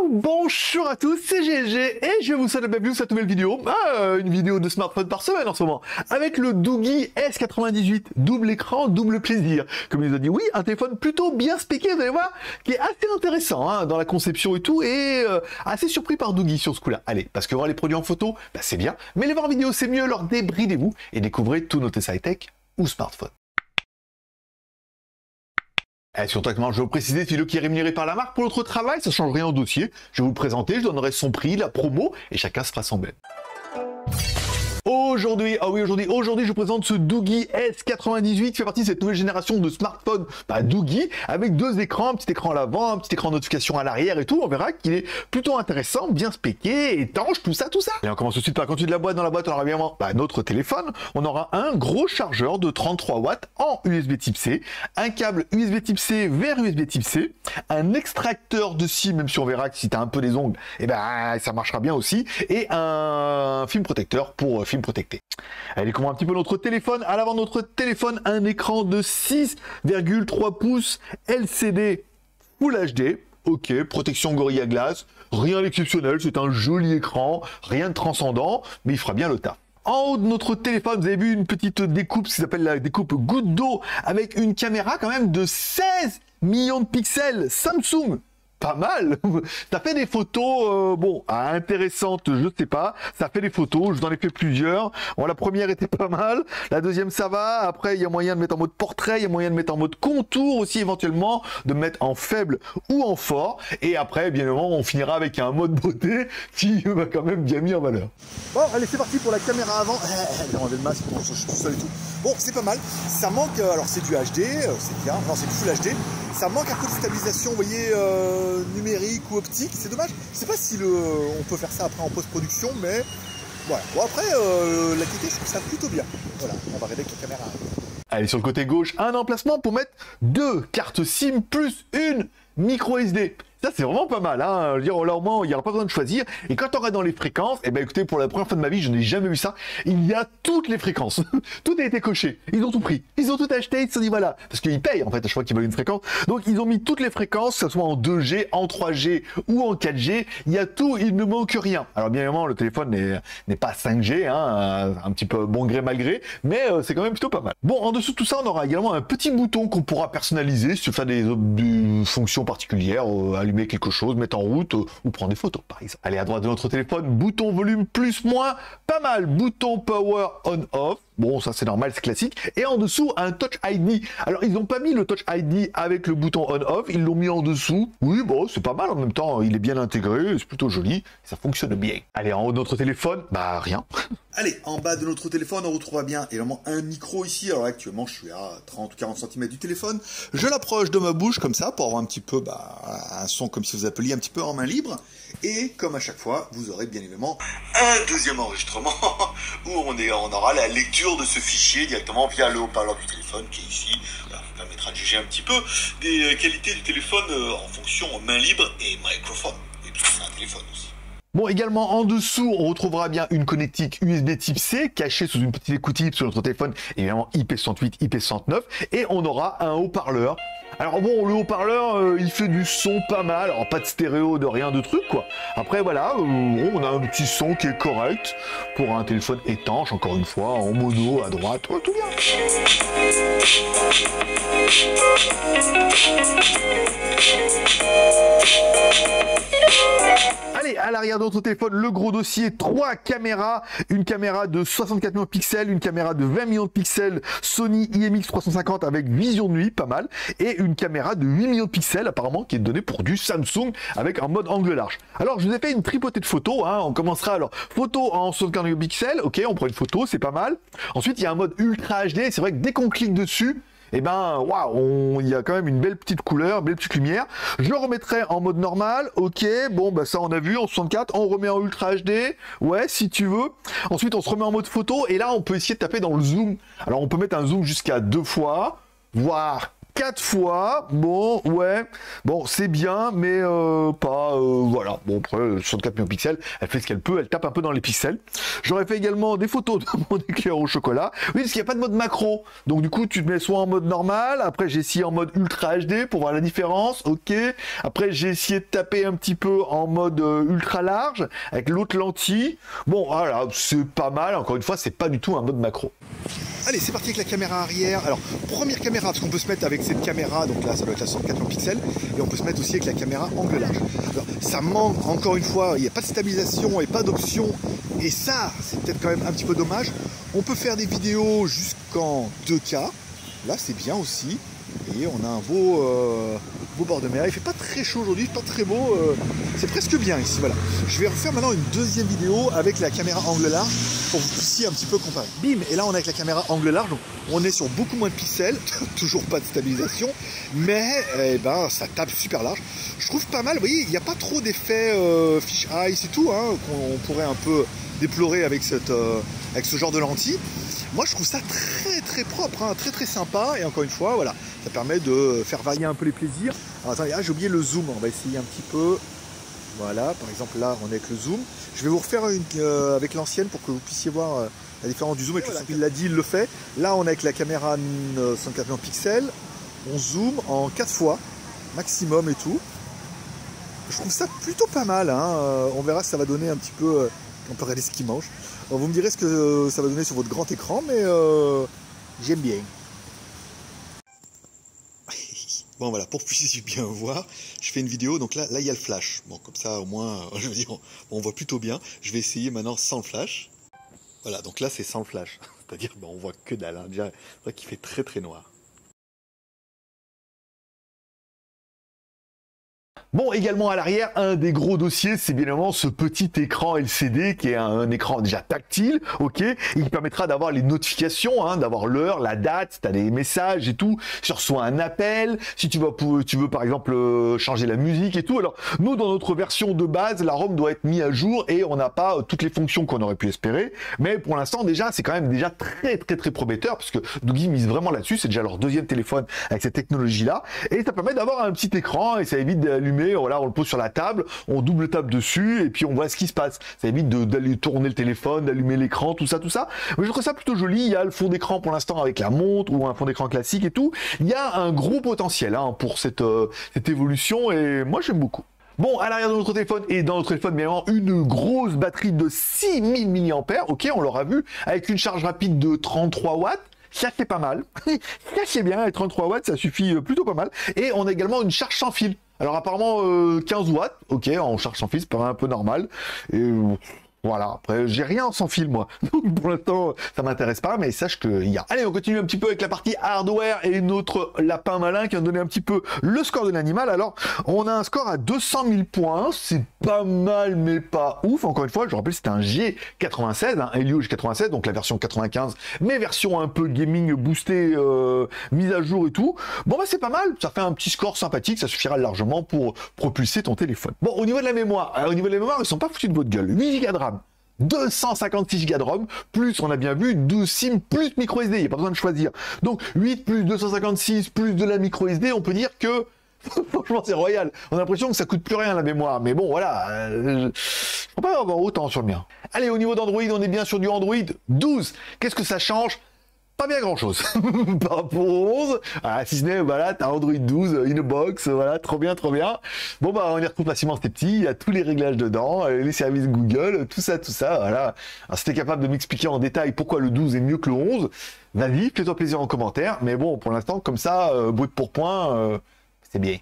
Bonjour à tous, c'est GLG et je vous souhaite la bienvenue sur cette nouvelle vidéo, une vidéo de smartphone par semaine en ce moment, avec le Doogee S98, double écran, double plaisir. Comme il nous a dit, oui, un téléphone plutôt bien spéqué, vous allez voir, qui est assez intéressant hein, dans la conception et tout, et assez surpris par Doogee sur ce coup-là. Allez, parce que voir les produits en photo, bah, c'est bien, mais les voir en vidéo c'est mieux, alors débridez-vous et découvrez tous nos tests high-tech ou smartphone. Et surtout, je vais vous préciser, Philo qui est rémunéré par la marque pour notre travail, ça change rien au dossier. Je vais vous le présenter, je donnerai son prix, la promo, et chacun se fera son bel. Aujourd'hui, je vous présente ce Doogee S98 qui fait partie de cette nouvelle génération de smartphones Doogee avec deux écrans, un petit écran à l'avant, un petit écran de notification à l'arrière et tout. On verra qu'il est plutôt intéressant, bien spéqué, étanche, tout ça. Et on commence tout de suite par quand tu de la boîte. Dans la boîte, on aura évidemment notre téléphone. On aura un gros chargeur de 33 watts en USB Type C, un câble USB Type C vers USB Type C, un extracteur de SIM, même si on verra que si tu as un peu des ongles, et ça marchera bien aussi, et un film protecteur pour film protecté. Allez, découvrons un petit peu notre téléphone. À l'avant de notre téléphone, un écran de 6,3 pouces LCD Full HD. Ok, protection Gorilla Glass, rien d'exceptionnel, c'est un joli écran, rien de transcendant, mais il fera bien le taf. En haut de notre téléphone, vous avez vu une petite découpe, ce qui s'appelle la découpe goutte d'eau, avec une caméra quand même de 16 millions de pixels Samsung. Pas mal. Ça fait des photos, intéressantes, je sais pas. Ça fait des photos, je vous en ai fait plusieurs. Bon, la première était pas mal. La deuxième, ça va. Après, il y a moyen de mettre en mode portrait, il y a moyen de mettre en mode contour aussi, éventuellement, de mettre en faible ou en fort. Et après, bien évidemment, on finira avec un mode beauté qui m'a quand même bien mis en valeur. Bon, allez, c'est parti pour la caméra avant. J'ai enlevé le masque, je suis tout seul et tout. Bon, c'est pas mal. Ça manque, alors c'est du HD, c'est bien. Non, c'est du Full HD. Ça manque un peu de stabilisation, vous voyez, numérique ou optique, c'est dommage. Je sais pas si on peut faire ça après en post-production, mais voilà. Bon, après, la qualité, je trouve ça plutôt bien. Voilà, on va regarder avec la caméra. Allez, sur le côté gauche, un emplacement pour mettre deux cartes SIM plus une micro SD. Ça, c'est vraiment pas mal, hein. Je veux dire, là, au moins, il n'y aura pas besoin de choisir. Et quand on aura dans les fréquences, écoutez, pour la première fois de ma vie, je n'ai jamais vu ça. Il y a toutes les fréquences. Tout a été coché. Ils ont tout pris. Ils ont tout acheté. Ils se sont dit, voilà. Parce qu'ils payent, en fait, à chaque fois qu'ils veulent une fréquence. Donc, ils ont mis toutes les fréquences, que ce soit en 2G, en 3G ou en 4G. Il y a tout. Il ne manque rien. Alors, bien évidemment, le téléphone n'est pas 5G, hein, un petit peu bon gré, mal gré. Mais c'est quand même plutôt pas mal. Bon, en dessous de tout ça, on aura également un petit bouton qu'on pourra personnaliser si tu fais des fonctions particulières, allumer quelque chose, mettre en route ou prendre des photos par exemple. Allez, à droite de notre téléphone, bouton volume plus moins, pas mal, bouton power on off. Bon, ça c'est normal, c'est classique. Et en dessous, un Touch ID. Alors, ils n'ont pas mis le Touch ID avec le bouton on-off, ils l'ont mis en dessous. Oui, bon, c'est pas mal en même temps, il est bien intégré, c'est plutôt joli, ça fonctionne bien. Allez, en haut de notre téléphone, rien. Allez, en bas de notre téléphone, on retrouvera bien évidemment un micro ici. Alors actuellement, je suis à 30 ou 40 cm du téléphone. Je l'approche de ma bouche comme ça pour avoir un petit peu un son comme si vous appeliez un petit peu en main libre. Et comme à chaque fois, vous aurez bien évidemment un deuxième enregistrement où on aura la lecture de ce fichier directement via le haut-parleur du téléphone qui est ici. Voilà, ça permettra de juger un petit peu des qualités du téléphone en fonction main libre et microphone. Et puis c'est un téléphone aussi. Bon, également en dessous, on retrouvera bien une connectique USB Type C cachée sous une petite écoutille sur notre téléphone, évidemment IP68, IP69, et on aura un haut-parleur. Alors bon, le haut-parleur, il fait du son pas mal, alors pas de stéréo, de rien de truc quoi. Après voilà, on a un petit son qui est correct pour un téléphone étanche, encore une fois, en mono à droite, tout bien. Allez, à l'arrière de notre téléphone, le gros dossier, 3 caméras, une caméra de 64 millions de pixels, une caméra de 20 millions de pixels Sony IMX350 avec vision de nuit, pas mal, et une caméra de 8 millions de pixels apparemment qui est donnée pour du Samsung avec un mode angle large. Alors je vous ai fait une tripotée de photos, hein. On commencera alors photo en 64 millions de pixels, ok, on prend une photo, c'est pas mal. Ensuite il y a un mode ultra HD, c'est vrai que dès qu'on clique dessus, waouh, il y a quand même une belle petite couleur, belle petite lumière. Je le remettrai en mode normal, ok, bon, ça on a vu, en 64, on remet en Ultra HD, ouais, si tu veux. Ensuite, on se remet en mode photo, et là, on peut essayer de taper dans le zoom. Alors, on peut mettre un zoom jusqu'à 2 fois, voire 4 fois, bon, ouais, bon, c'est bien, mais pas, voilà. Bon, après, 64 millions de pixels, elle fait ce qu'elle peut, elle tape un peu dans les pixels. J'aurais fait également des photos de mon éclair au chocolat. Oui, parce qu'il n'y a pas de mode macro. Donc, du coup, tu te mets soit en mode normal, après, j'ai essayé en mode ultra HD pour voir la différence, ok. Après, j'ai essayé de taper un petit peu en mode ultra large, avec l'autre lentille. Bon, voilà, c'est pas mal. Encore une fois, c'est pas du tout un mode macro. Allez, c'est parti avec la caméra arrière. Alors, première caméra, parce qu'on peut se mettre avec cette caméra, donc là, ça doit être la 64 millions de pixels, et on peut se mettre aussi avec la caméra angle large. Alors, ça manque, encore une fois, il n'y a pas de stabilisation et pas d'option, et ça, c'est peut-être quand même un petit peu dommage. On peut faire des vidéos jusqu'en 2K, là, c'est bien aussi, et on a un beau bord de mer. Il fait pas très chaud aujourd'hui, pas très beau, c'est presque bien ici, voilà. Je vais refaire maintenant une deuxième vidéo avec la caméra angle large pour que vous puissiez un petit peu comparer. Bim, et là on est avec la caméra angle large, donc on est sur beaucoup moins de pixels, toujours pas de stabilisation, mais eh ben, ça tape super large. Je trouve pas mal, vous voyez, il n'y a pas trop d'effets fish eyes et tout, hein, qu'on pourrait un peu déplorer avec ce genre de lentille. Moi je trouve ça très propre, hein, très sympa, et encore une fois, voilà, ça permet de faire varier un peu les plaisirs. Alors attendez, j'ai oublié le zoom, on va essayer un petit peu. Voilà, par exemple là on est avec le zoom. Je vais vous refaire une avec l'ancienne pour que vous puissiez voir la différence du zoom. Avec il l'a dit, il le fait. Là on est avec la caméra 104 millions de pixels. On zoome en 4 fois maximum et tout. Je trouve ça plutôt pas mal, hein. On verra si ça va donner un petit peu. On peut regarder ce qu'il mange. Alors, vous me direz ce que ça va donner sur votre grand écran, mais j'aime bien. Bon voilà, pour que vous puissiez bien voir, je fais une vidéo, donc là il y a le flash. Bon, comme ça au moins, je veux dire, on voit plutôt bien. Je vais essayer maintenant sans le flash. Voilà, donc là c'est sans le flash. C'est-à-dire, ben, on voit que dalle, hein. Déjà, c'est vrai qu'il fait très noir. Bon, également à l'arrière, un des gros dossiers, c'est bien évidemment ce petit écran LCD qui est un écran déjà tactile, ok. Il permettra d'avoir les notifications, hein, d'avoir l'heure, la date, si tu as des messages et tout, si tu reçois un appel, si tu veux par exemple changer la musique et tout. Alors, nous, dans notre version de base, la ROM doit être mise à jour et on n'a pas toutes les fonctions qu'on aurait pu espérer. Mais pour l'instant, déjà, c'est quand même déjà très prometteur parce que Doogee mise vraiment là-dessus. C'est déjà leur deuxième téléphone avec cette technologie-là. Et ça permet d'avoir un petit écran et ça évite d'allumer. Voilà, on le pose sur la table, on double tape dessus et puis on voit ce qui se passe. Ça évite d'aller tourner le téléphone, d'allumer l'écran, tout ça. Mais je trouve ça plutôt joli. Il y a le fond d'écran pour l'instant avec la montre ou un fond d'écran classique et tout. Il y a un gros potentiel, hein, pour cette évolution et moi j'aime beaucoup. Bon, à l'arrière de notre téléphone, et dans notre téléphone, bien évidemment, une grosse batterie de 6000 mAh, ok, on l'aura vu, avec une charge rapide de 33 watts. Ça c'est pas mal, ça c'est bien, avec 33 watts ça suffit plutôt pas mal. Et on a également une charge sans fil. Alors apparemment 15 watts, ok, en charge sans fil, ça paraît un peu normal. Et voilà, après j'ai rien sans fil moi, donc pour l'instant ça m'intéresse pas, mais sache qu'il y a. Allez, on continue un petit peu avec la partie hardware et notre lapin malin qui a donné un petit peu le score de l'animal. Alors on a un score à 200 000 points, c'est pas mal mais pas ouf. Encore une fois, je rappelle c'était un G96, un Helio G96, donc la version 95, mais version un peu gaming boostée, mise à jour et tout. Bon bah c'est pas mal, ça fait un petit score sympathique, ça suffira largement pour propulser ton téléphone. Bon, au niveau de la mémoire, ils sont pas foutus de votre gueule. 8 Go de RAM. 256 Go de ROM, plus on a bien vu 12 SIM plus micro SD, il n'y a pas besoin de choisir. Donc 8 plus 256 plus de la micro SD, on peut dire que franchement c'est royal. On a l'impression que ça coûte plus rien la mémoire, mais bon voilà, je ne peux pas avoir autant sur le mien. Allez, au niveau d'Android, on est bien sur du Android 12. Qu'est-ce que ça change? Pas bien grand chose par rapport au 11, voilà, si ce n'est, voilà, t'as Android 12 in a box, voilà, trop bien. Bon bah on y retrouve facilement, c'est petit, il y a tous les réglages dedans, les services Google, tout ça, voilà. Alors si t'es capable de m'expliquer en détail pourquoi le 12 est mieux que le 11, vas-y, fais-toi plaisir en commentaire, mais bon, pour l'instant, comme ça, brut pour point, c'est bien.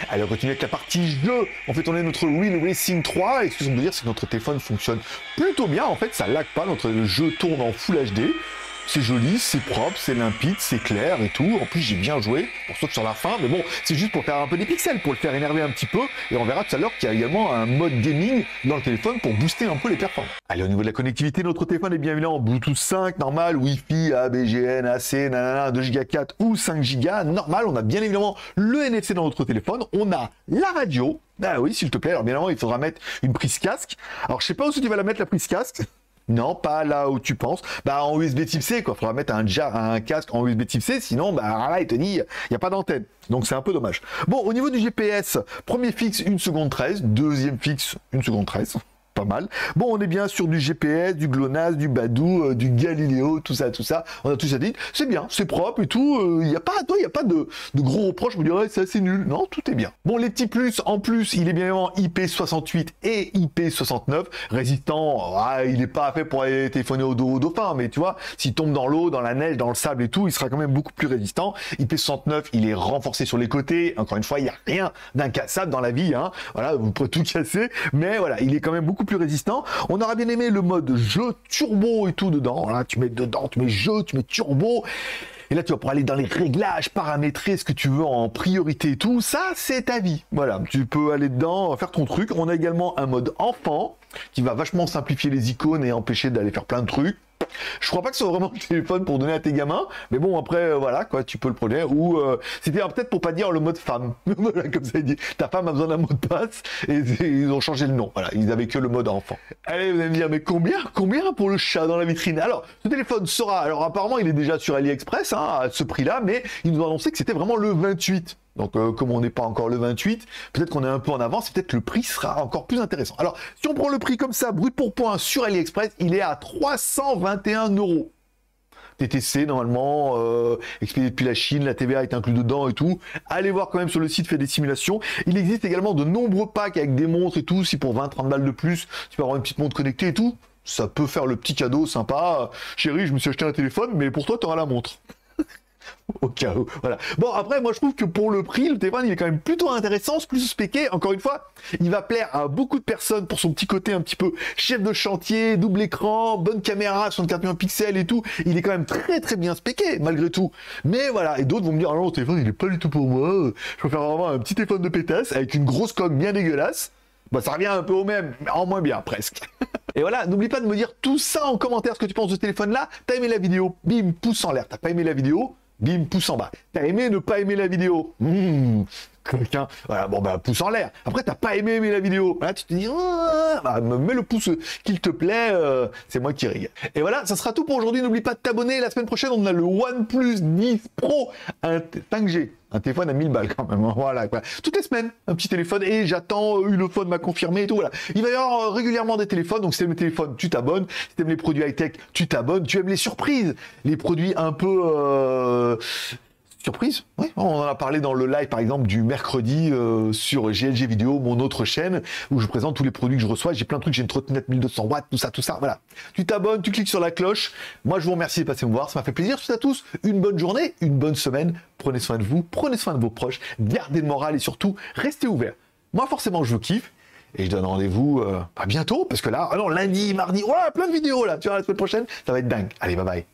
Allez, on continue avec la partie jeu. On fait tourner notre Real Racing 3, et ce que je veux dire, c'est que notre téléphone fonctionne plutôt bien, en fait, ça lag pas, notre jeu tourne en Full HD. C'est joli, c'est propre, c'est limpide, c'est clair et tout. En plus, j'ai bien joué, on saute sur la fin, mais bon, c'est juste pour faire un peu des pixels, pour le faire énerver un petit peu. Et on verra tout à l'heure qu'il y a également un mode gaming dans le téléphone pour booster un peu les performances. Allez, au niveau de la connectivité, notre téléphone est bien évidemment en Bluetooth 5, normal, Wi-Fi, ABGN, AC, nanana, 2 Go 4 ou 5 Go, normal. On a bien évidemment le NFC dans notre téléphone. On a la radio. Ah oui, s'il te plaît. Alors bien évidemment, il faudra mettre une prise casque. Alors je sais pas où tu vas la mettre, la prise casque. Non, pas là où tu penses. Bah, en USB type C, quoi. Faudra mettre un casque en USB type C, sinon, bah, là, il te dit, il n'y a pas d'antenne. Donc, c'est un peu dommage. Bon, au niveau du GPS, premier fixe, 1 seconde 13. Deuxième fixe, 1 seconde 13. Pas mal. Bon, on est bien sur du GPS, du GLONASS, du Badoo, du Galileo, tout ça. On a tout ça dit. C'est bien, c'est propre et tout. Il n'y a pas, de gros reproches. Je me dirais, c'est assez nul. Non, tout est bien. Bon, les petits plus, en plus, il est bien évidemment IP68 et IP69. Résistant, il n'est pas fait pour aller téléphoner au dauphin, mais tu vois, s'il tombe dans l'eau, dans la neige, dans le sable et tout, il sera quand même beaucoup plus résistant. IP69, il est renforcé sur les côtés. Encore une fois, il n'y a rien d'incassable dans la vie, hein. Voilà, vous pourrez tout casser, mais voilà, il est quand même beaucoup plus résistant. On aura bien aimé le mode jeu turbo et tout dedans. Là, tu mets dedans, tu mets jeu, tu mets turbo. Et là, tu vas pouvoir aller dans les réglages, paramétrer ce que tu veux en priorité et tout. Ça, c'est ta vie. Voilà, tu peux aller dedans, faire ton truc. On a également un mode enfant qui va vachement simplifier les icônes et empêcher d'aller faire plein de trucs. Je crois pas que ce soit vraiment le téléphone pour donner à tes gamins, mais bon, après, voilà, quoi, tu peux le prendre. Ou c'était peut-être pour pas dire le mode femme. Voilà, comme ça, il dit, ta femme a besoin d'un mot de passe, et ils ont changé le nom. Voilà, ils avaient que le mode enfant. Allez, vous allez me dire, mais combien pour le chat dans la vitrine? Alors, ce téléphone sera, alors apparemment, il est déjà sur AliExpress, hein, à ce prix-là, mais ils nous ont annoncé que c'était vraiment le 28. Donc, comme on n'est pas encore le 28, peut-être qu'on est un peu en avance, et peut-être que le prix sera encore plus intéressant. Alors, si on prend le prix comme ça, brut pour point, sur AliExpress, il est à 321 €. TTC, normalement, expédié depuis la Chine, la TVA est inclus dedans et tout. Allez voir quand même sur le site, fait des simulations. Il existe également de nombreux packs avec des montres et tout. Si pour 20-30 balles de plus, tu peux avoir une petite montre connectée et tout, ça peut faire le petit cadeau sympa. Chérie, je me suis acheté un téléphone, mais pour toi, tu auras la montre. Au cas où, voilà. Bon, après, moi, je trouve que pour le prix, le téléphone, il est quand même plutôt intéressant, c'est plus spéqué. Encore une fois, il va plaire à beaucoup de personnes pour son petit côté un petit peu chef de chantier, double écran, bonne caméra, 64 millions de pixels et tout. Il est quand même très, très bien spéqué, malgré tout. Mais voilà, et d'autres vont me dire, ah non, le téléphone, il est pas du tout pour moi. Je préfère vraiment un petit téléphone de pétasse avec une grosse coque bien dégueulasse. Bah, ça revient un peu au même, mais en moins bien, presque. Et voilà, n'oublie pas de me dire tout ça en commentaire, ce que tu penses de ce téléphone-là. T'as aimé la vidéo? Bim, pouce en l'air. T'as pas aimé la vidéo? Bim, pouce en bas. T'as aimé ne pas aimer la vidéo? Coquin. Voilà, bon bah pouce en l'air. Après, t'as pas aimé la vidéo. Là, tu te dis, bah, me le pouce qu'il te plaît, c'est moi qui régale. Et voilà, ça sera tout pour aujourd'hui. N'oublie pas de t'abonner. La semaine prochaine, on a le OnePlus 10 Pro, un 5G. Un téléphone à 1000 balles quand même. Voilà, quoi. Toutes les semaines, un petit téléphone. Et j'attends, Ulefone m'a confirmé et tout. Voilà. Il va y avoir régulièrement des téléphones. Donc, si t'aimes les téléphones, tu t'abonnes. Si t'aimes les produits high-tech, tu t'abonnes. Tu aimes les surprises. Les produits un peu... Surprise, oui, on en a parlé dans le live par exemple du mercredi sur GLG Vidéo, mon autre chaîne, où je présente tous les produits que je reçois. J'ai plein de trucs, j'ai une trottinette 1200 watts, tout ça, voilà. Tu t'abonnes, tu cliques sur la cloche. Moi je vous remercie de passer me voir, ça m'a fait plaisir. Je vous souhaite à tous une bonne journée, une bonne semaine. Prenez soin de vous, prenez soin de vos proches, gardez le moral et surtout, restez ouverts. Moi forcément je vous kiffe. Et je donne rendez-vous à bientôt, parce que là, lundi, mardi, plein de vidéos là, tu vois, la semaine prochaine, ça va être dingue. Allez, bye bye.